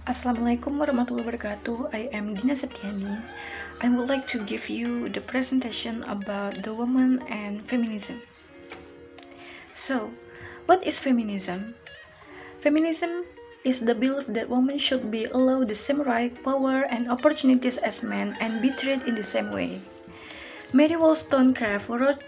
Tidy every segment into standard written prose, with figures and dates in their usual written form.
Assalamualaikum warahmatullahi wabarakatuh. I am Dina Septiani. I would like to give you the presentation about the woman and feminism. So, what is feminism? Feminism is the belief that women should be allowed the same right, power, and opportunities as men and be treated in the same way. Mary Wollstonecraft wrote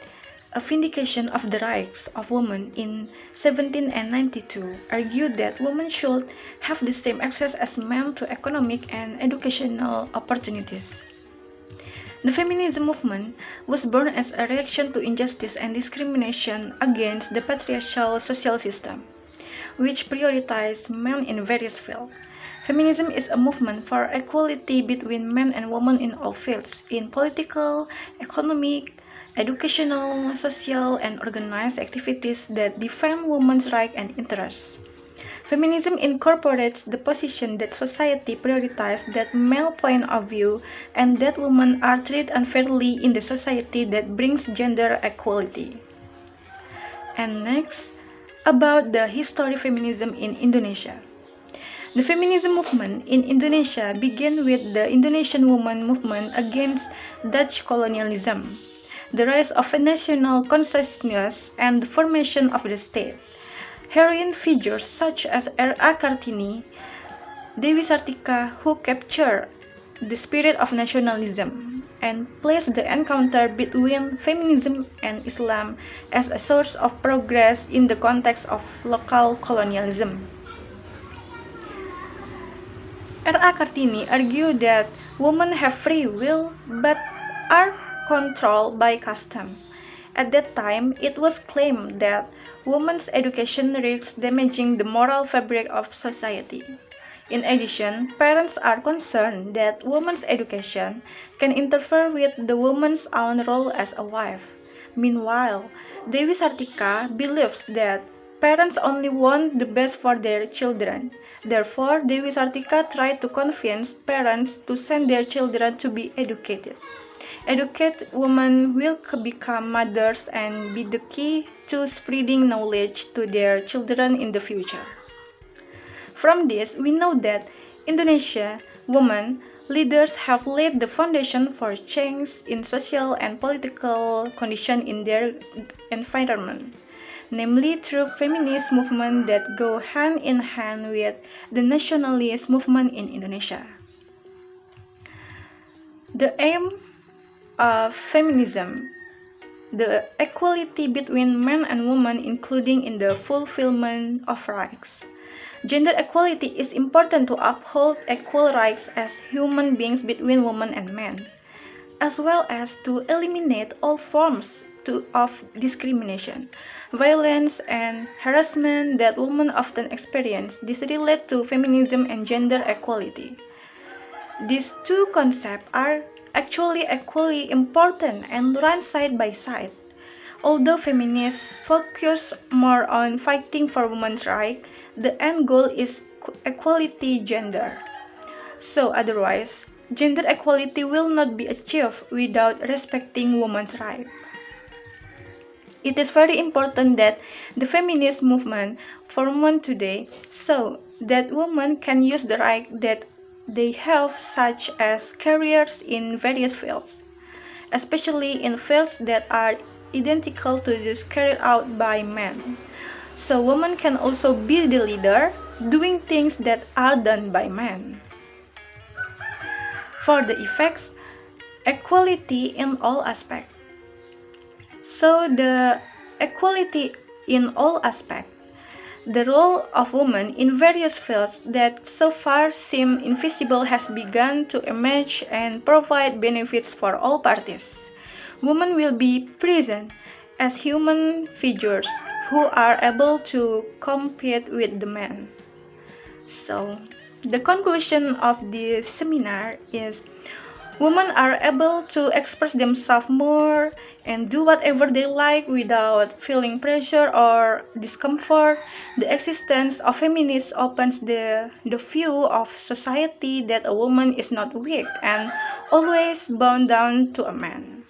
A Vindication of the Rights of Women in 1792 argued that women should have the same access as men to economic and educational opportunities. The feminism movement was born as a reaction to injustice and discrimination against the patriarchal social system, which prioritized men in various fields. Feminism is a movement for equality between men and women in all fields, in political, economic, educational, social, and organized activities that defend women's rights and interests. Feminism incorporates the position that society prioritizes that male point of view and that women are treated unfairly in the society that brings gender equality. And next, about the history of feminism in Indonesia. The feminism movement in Indonesia began with the Indonesian women movement against Dutch colonialism, the rise of a national consciousness, and the formation of the state. Heroine figures such as R.A. Kartini, Dewi Sartika, who captured the spirit of nationalism and placed the encounter between feminism and Islam as a source of progress in the context of local colonialism. R.A. Kartini argued that women have free will but are controlled by custom. At that time, it was claimed that women's education risks damaging the moral fabric of society. In addition, parents are concerned that women's education can interfere with the woman's own role as a wife. Meanwhile, Dewi Sartika believes that parents only want the best for their children. Therefore, Dewi Sartika tried to convince parents to send their children to be educated. Educated women will become mothers and be the key to spreading knowledge to their children in the future. From this, we know that Indonesia women leaders have laid the foundation for change in social and political conditions in their environment, namely through feminist movements that go hand in hand with the nationalist movement in Indonesia. The aim of feminism, the equality between men and women, including in the fulfillment of rights. Gender equality is important to uphold equal rights as human beings between women and men, as well as to eliminate all forms of discrimination, violence, and harassment that women often experience. This relates to feminism and gender equality. These two concepts are actually equally important and run side by side. Although feminists focus more on fighting for women's rights, the end goal is equality gender. So otherwise, gender equality will not be achieved without respecting women's rights. It is very important that the feminist movement for women today so that women can use the right that they have, such as careers in various fields, especially in fields that are identical to those carried out by men. So women can also be the leader, doing things that are done by men. For the effects, equality in all aspects. So the equality in all aspects. The role of women in various fields that so far seem invisible has begun to emerge and provide benefits for all parties. Women will be present as human figures who are able to compete with the men. So, the conclusion of this seminar is women are able to express themselves more and do whatever they like without feeling pressure or discomfort. The existence of feminism opens the view of society that a woman is not weak and always bound down to a man.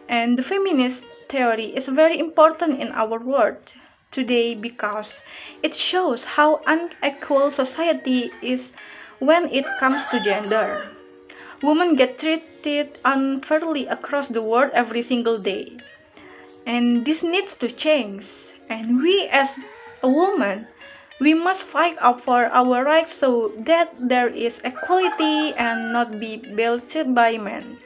And the feminist theory is very important in our world today because it shows how unequal society is when it comes to gender. Women get treated unfairly across the world every single day. And this needs to change. And we as a woman, we must fight up for our rights so that there is equality and not be belted by men.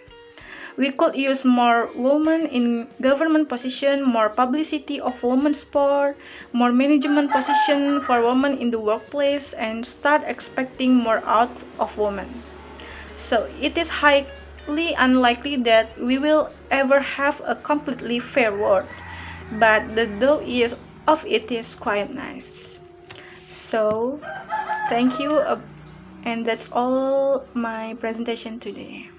We could use more women in government position, more publicity of women's sport, more management position for women in the workplace, and start expecting more out of women. So it is highly unlikely that we will ever have a completely fair world, but the thought is of it is quite nice. So thank you, and that's all my presentation today.